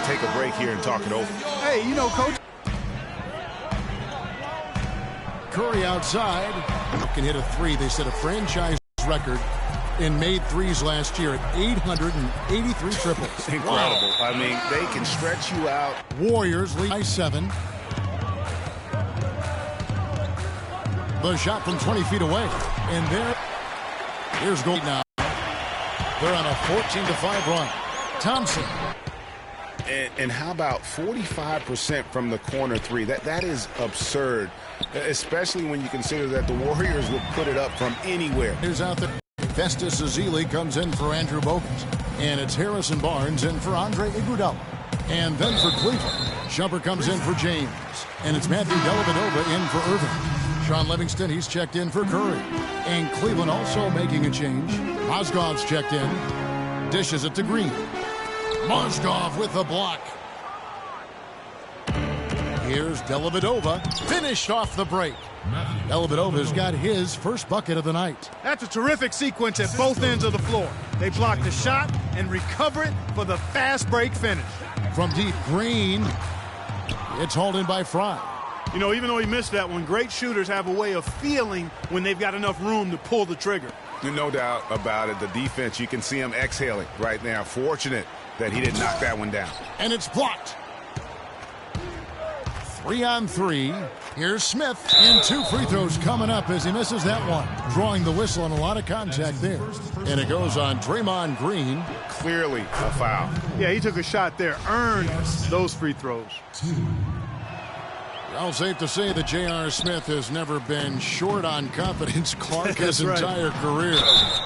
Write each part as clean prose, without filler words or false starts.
take a break here and talk it over. Hey, you know, Coach. Curry outside. Can hit a three. They set a franchise record in made threes last year at 883 triples. Incredible. Wow. I mean, they can stretch you out. Warriors lead by 7. The shot from 20 feet away. And here's goal now. They're on a 14-5 run. Thompson. And how about 45% from the corner three? That is absurd, especially when you consider that the Warriors would put it up from anywhere. Here's out there. Festus Ezeli comes in for Andrew Bogut. And it's Harrison Barnes in for Andre Iguodala. And then for Cleveland, Shumpert comes in for James. And it's Matthew Dellavedova in for Irving. Sean Livingston, he's checked in for Curry. And Cleveland also making a change. Mozgov's checked in. Dishes it to Green. Mozgov with the block. Here's Dellavedova. Finished off the break. Dellavedova's got his first bucket of the night. That's a terrific sequence at both ends of the floor. They block the shot and recover it for the fast break finish. From deep, Green. It's hauled in by Fry. You know, even though he missed that one, great shooters have a way of feeling when they've got enough room to pull the trigger. No doubt about it. The defense, you can see him exhaling right now. Fortunate that he didn't knock that one down. And it's blocked. 3-on-3. Here's Smith. And 2 free throws coming up as he misses that one. Drawing the whistle and a lot of contact there. And it goes on Draymond Green. Clearly a foul. Yeah, he took a shot there. Earned those free throws. Well, safe to say that J.R. Smith has never been short on confidence. Clark his entire career.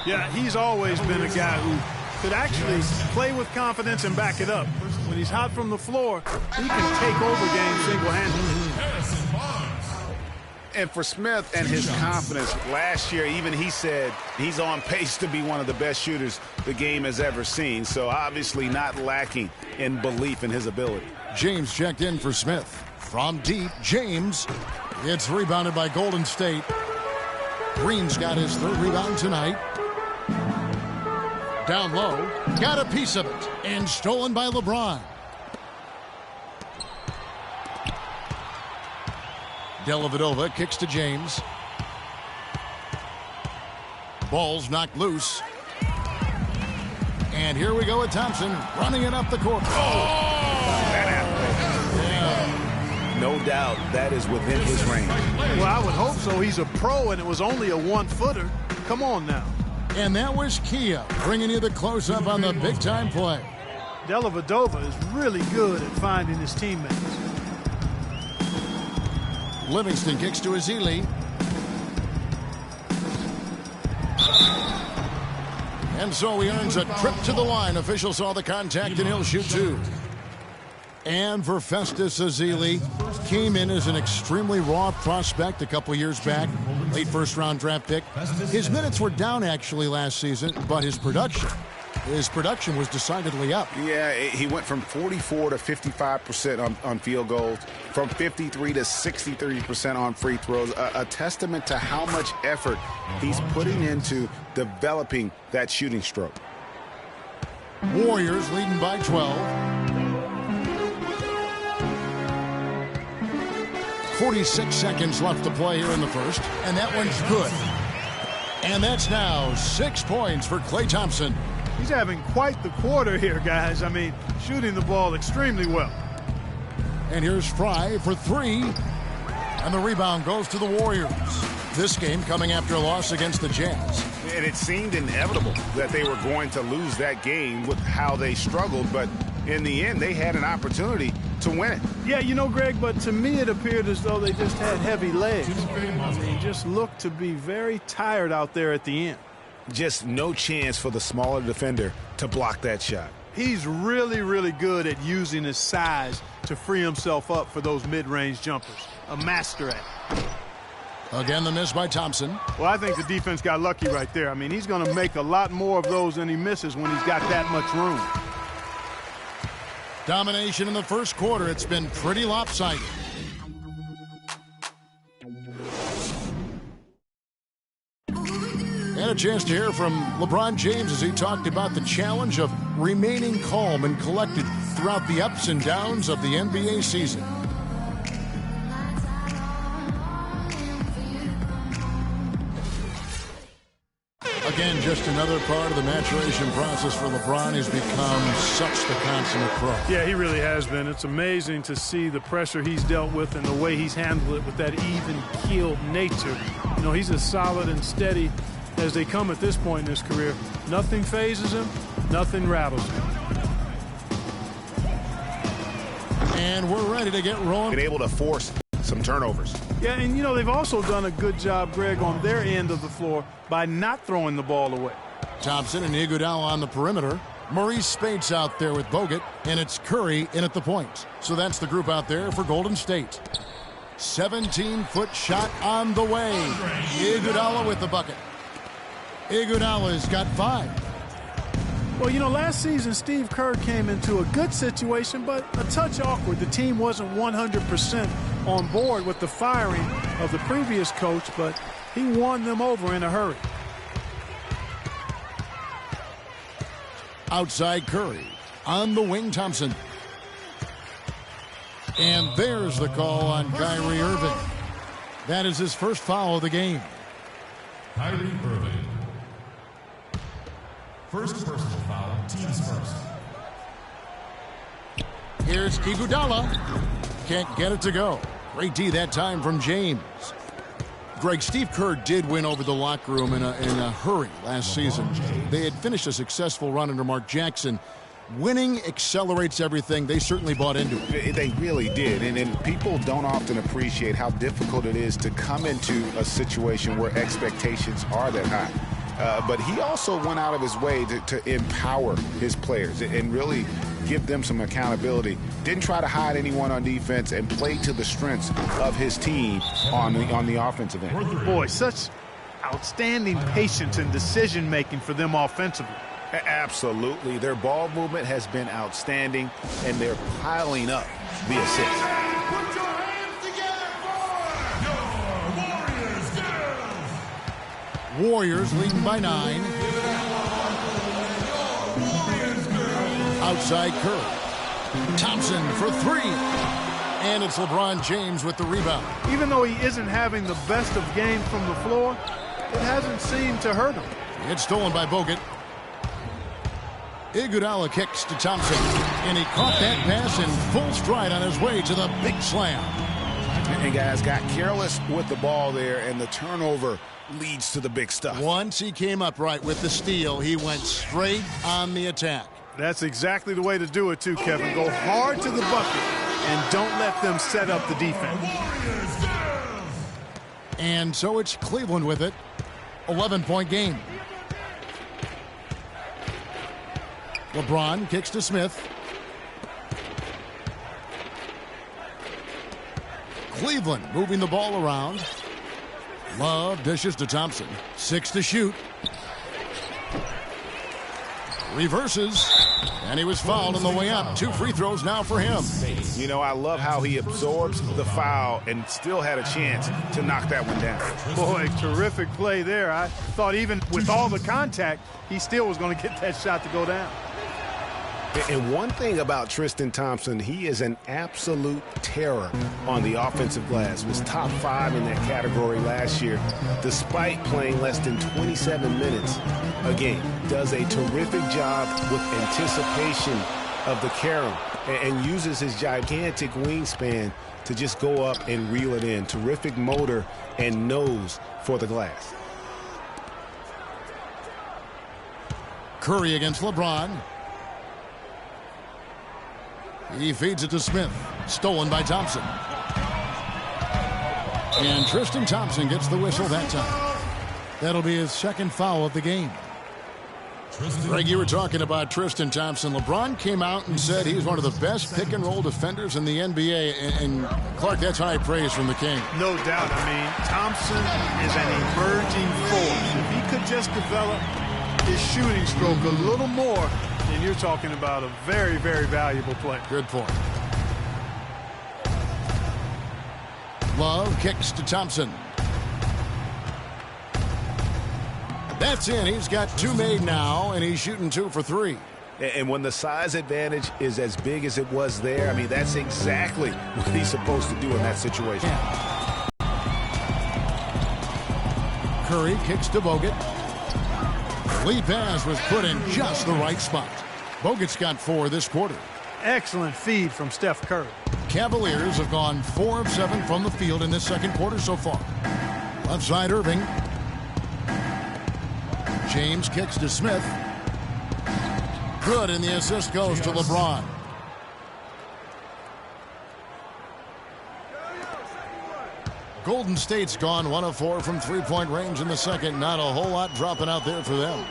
Yeah, he's always been a guy who could actually play with confidence and back it up. When he's hot from the floor, he can take over games single-handedly. And for Smith and his confidence, last year even he said he's on pace to be one of the best shooters the game has ever seen. So obviously not lacking in belief in his ability. James checked in for Smith. From deep, James. It's rebounded by Golden State. Green's got his 3rd rebound tonight. Down low. Got a piece of it. And stolen by LeBron. Dellavedova kicks to James. Ball's knocked loose. And here we go with Thompson running it up the court. Oh! No doubt that is within his range. Well, I would hope so. He's a pro, and it was only a 1-footer. Come on now. And that was Kia bringing you the close-up on the big-time play. Dellavedova is really good at finding his teammates. Livingston kicks to Ezeli. And so he earns a trip to the line. Officials saw the contact, and he'll shoot 2. And for Festus Ezeli, came in as an extremely raw prospect a couple years back, late first-round draft pick. His minutes were down actually last season, but his production was decidedly up. Yeah, he went from 44 to 55% on field goals, from 53 to 63% on free throws. A testament to how much effort he's putting into developing that shooting stroke. Warriors leading by 12. 46 seconds left to play here in the first, and that one's good. And that's now 6 points for Klay Thompson. He's having quite the quarter here, guys. I mean, shooting the ball extremely well. And here's Fry for 3. And the rebound goes to the Warriors. This game coming after a loss against the Jazz. And it seemed inevitable that they were going to lose that game with how they struggled, but in the end, they had an opportunity to win it. Yeah, you know, Greg, but to me it appeared as though they just had heavy legs. They just looked to be very tired out there at the end. Just no chance for the smaller defender to block that shot. He's really, really good at using his size to free himself up for those mid-range jumpers. A master at it. Again, the miss by Thompson. Well, I think the defense got lucky right there. I mean, he's going to make a lot more of those than he misses when he's got that much room. Domination in the first quarter. It's been pretty lopsided. And a chance to hear from LeBron James as he talked about the challenge of remaining calm and collected throughout the ups and downs of the NBA season. Again, just another part of the maturation process for LeBron. He's become such the consummate pro. Yeah, he really has been. It's amazing to see the pressure he's dealt with and the way he's handled it with that even-keeled nature. You know, he's as solid and steady as they come at this point in his career. Nothing phases him. Nothing rattles him. And we're ready to get rolling. Been able to force some turnovers. Yeah, and, you know, they've also done a good job, Greg, on their end of the floor by not throwing the ball away. Thompson and Iguodala on the perimeter. Maurice Spates out there with Bogut, and it's Curry in at the point. So that's the group out there for Golden State. 17-foot shot on the way. Iguodala with the bucket. Iguodala's got 5. Well, you know, last season Steve Kerr came into a good situation, but a touch awkward. The team wasn't 100% on board with the firing of the previous coach, but he won them over in a hurry. Outside Curry. On the wing, Thompson. And there's the call on Kyrie Irving. That is his first foul of the game. Kyrie Irving. First personal foul, team's first. Here's Iguodala. Can't get it to go. Great D that time from James. Greg, Steve Kerr did win over the locker room in a hurry last season. They had finished a successful run under Mark Jackson. Winning accelerates everything. They certainly bought into it. They really did. And people don't often appreciate how difficult it is to come into a situation where expectations are that high. But he also went out of his way to empower his players and really give them some accountability. Didn't try to hide anyone on defense and played to the strengths of his team on the offensive end. Boy, such outstanding patience and decision-making for them offensively. Absolutely. Their ball movement has been outstanding, and they're piling up the assists. Put your hands together for your Warriors girls. Warriors leading by 9. Outside Curry. Thompson for 3. And it's LeBron James with the rebound. Even though he isn't having the best of games from the floor, it hasn't seemed to hurt him. It's stolen by Bogut. Iguodala kicks to Thompson. And he caught that pass in full stride on his way to the big slam. And guys got careless with the ball there, and the turnover leads to the big stuff. Once he came upright with the steal, he went straight on the attack. That's exactly the way to do it, too, Kevin. Go hard to the bucket and don't let them set up the defense. And so it's Cleveland with it. 11-point game. LeBron kicks to Smith. Cleveland moving the ball around. Love dishes to Thompson. 6 to shoot. Reverses. And he was fouled on the way up. 2 free throws now for him. You know, I love how he absorbs the foul and still had a chance to knock that one down. Boy, terrific play there. I thought even with all the contact, he still was going to get that shot to go down. And one thing about Tristan Thompson, he is an absolute terror on the offensive glass. Was top 5 in that category last year, despite playing less than 27 minutes a game. Does a terrific job with anticipation of the carom and uses his gigantic wingspan to just go up and reel it in. Terrific motor and nose for the glass. Curry against LeBron. He feeds it to Smith. Stolen by Thompson. And Tristan Thompson gets the whistle that time. That'll be his second foul of the game. Greg, you were talking about Tristan Thompson. LeBron came out and said he's one of the best pick-and-roll defenders in the NBA. And Clark, that's high praise from the King. No doubt. I mean, Thompson is an emerging force. If he could just develop his shooting stroke a little more, then you're talking about a very, very valuable play. Good point. Love kicks to Thompson. That's in. He's got 2 made now, and he's shooting 2 for 3. And when the size advantage is as big as it was there, I mean, that's exactly what he's supposed to do in that situation. Curry kicks to Bogut. Lead pass was put in just the right spot. Bogut's got 4 this quarter. Excellent feed from Steph Curry. Cavaliers have gone 4 of 7 from the field in this second quarter so far. Left side Irving. James kicks to Smith. Good, and the assist goes to LeBron. Golden State's gone 1 of 4 from three-point range in the second. Not a whole lot dropping out there for them.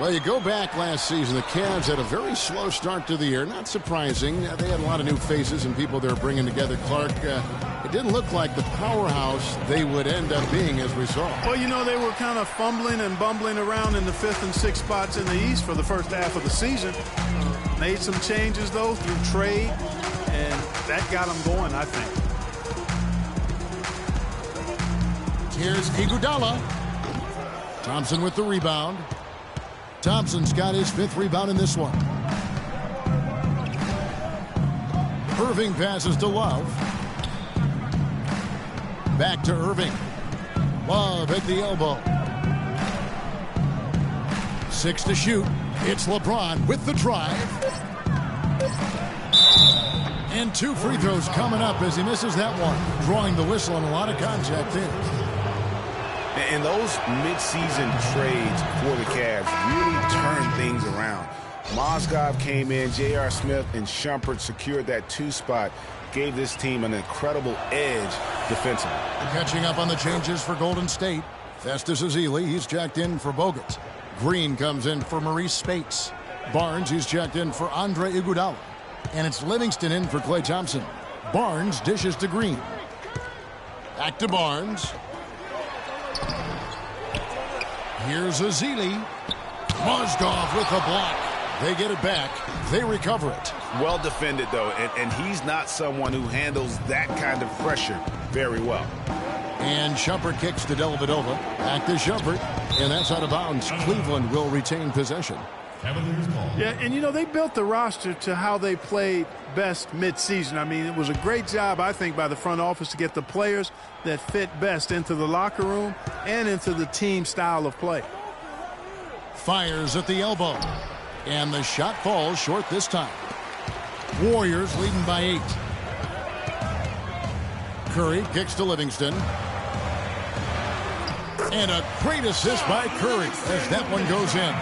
Well, you go back last season, the Cavs had a very slow start to the year. Not surprising. They had a lot of new faces and people they were bringing together. Clark, it didn't look like the powerhouse they would end up being, as we saw. Well, you know, they were kind of fumbling and bumbling around in the 5th and 6th spots in the East for the first half of the season. Made some changes, though, through trade, and that got them going, I think. Here's Iguodala. Thompson with the rebound. Thompson's got his 5th rebound in this one. Irving passes to Love. Back to Irving. Love at the elbow. 6 to shoot. It's LeBron with the drive. And 2 free throws coming up as he misses that one. Drawing the whistle and a lot of contact there. And those mid-season trades for the Cavs really turned things around. Mozgov came in, J.R. Smith and Shumpert secured that 2 spot, gave this team an incredible edge defensively. Catching up on the changes for Golden State. Festus Ezeli, he's checked in for Bogut. Green comes in for Maurice Spates. Barnes, he's checked in for Andre Iguodala. And it's Livingston in for Klay Thompson. Barnes dishes to Green. Back to Barnes. Here's Ezeli. Mozgov with the block. They get it back. They recover it. Well defended, though, and he's not someone who handles that kind of pressure very well. And Shumpert kicks to Dellavedova. Back to Shumpert. And that's out of bounds. Cleveland will retain possession. Yeah, and you know, they built the roster to how they played best mid-season. I mean, it was a great job, I think, by the front office to get the players that fit best into the locker room and into the team style of play. Fires at the elbow. And the shot falls short this time. Warriors leading by 8. Curry kicks to Livingston. And a great assist by Curry as that one goes in.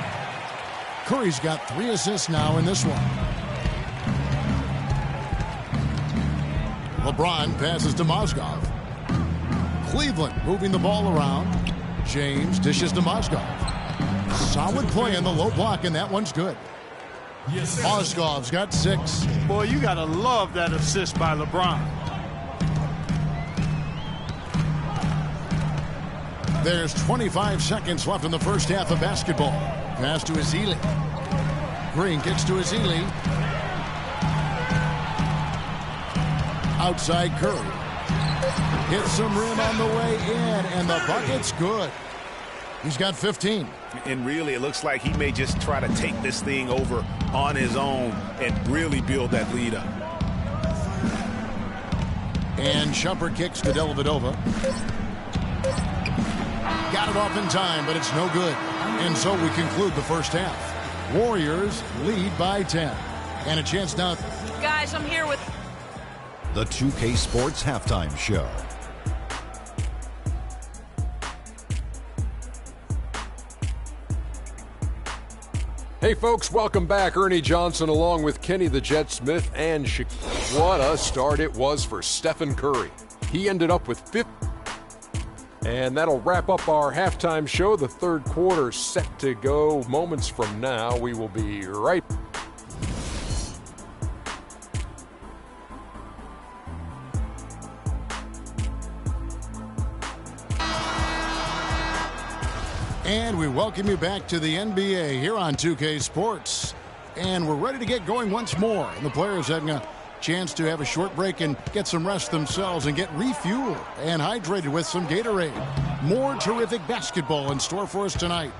Curry's got 3 assists now in this one. LeBron passes to Mozgov. Cleveland moving the ball around. James dishes to Mozgov. Solid play in the low block, and that one's good. Mozgov's got 6. Boy, you got to love that assist by LeBron. There's 25 seconds left in the first half of basketball. Pass to Ezeli. Green kicks to Ezeli. Outside Curry. Hits some rim on the way in, and the bucket's good. He's got 15. And really, it looks like he may just try to take this thing over on his own and really build that lead up. And Shumpert kicks to Dellavedova. Got it off in time, but it's no good. And so we conclude the first half. Warriors lead by 10. And a chance now. Guys, I'm here with the 2K Sports Halftime Show. Hey folks, welcome back. Ernie Johnson along with Kenny the Jet Smith and Shaquille. What a start it was for Stephen Curry. He ended up with 50. And that'll wrap up our halftime show. The third quarter set to go moments from now. We will be right back. And we welcome you back to the NBA here on 2K Sports. And we're ready to get going once more. And the players having a Chance to have a short break and get some rest themselves and get refueled and hydrated with some Gatorade. More terrific basketball in store for us tonight.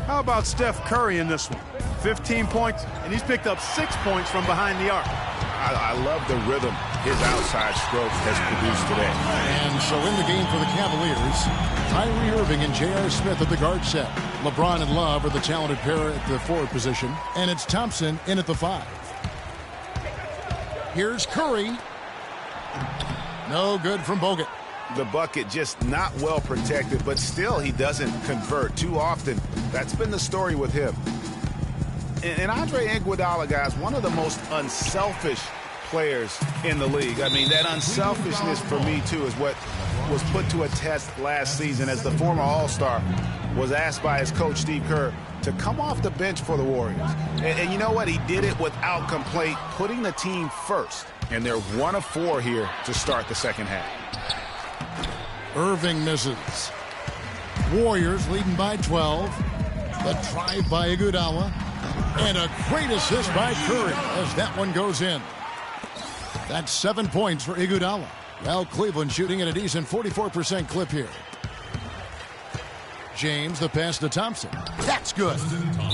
How about Steph Curry in this one? 15 points, and he's picked up 6 points from behind the arc. I love the rhythm his outside stroke has produced today. And so in the game for the Cavaliers, Kyrie Irving and J.R. Smith at the guard set. LeBron and Love are the talented pair at the forward position. And it's Thompson in at the 5. Here's Curry. No good from Bogut. The bucket just not well protected, but still he doesn't convert too often. That's been the story with him. And Andre Iguodala, guys, one of the most unselfish players in the league. I mean, that unselfishness for me, too, is what was put to a test last season as the former All-Star was asked by his coach, Steve Kerr, to come off the bench for the Warriors. And you know what? He did it without complaint, putting the team first. And they're 1 of 4 here to start the second half. Irving misses. Warriors leading by 12. The drive by Iguodala. And a great assist by Curry as that one goes in. That's 7 points for Iguodala. Well, Cleveland shooting at a decent 44% clip here. James, the pass to Thompson. That's good.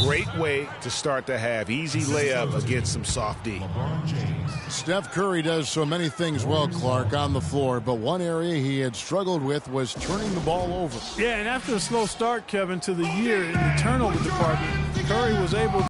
Great way to start the half. Easy layup against some soft D. Steph Curry does so many things well, Clark, on the floor, but one area he had struggled with was turning the ball over. Yeah, and after a slow start, Kevin, to the year in the turnover department, Curry was able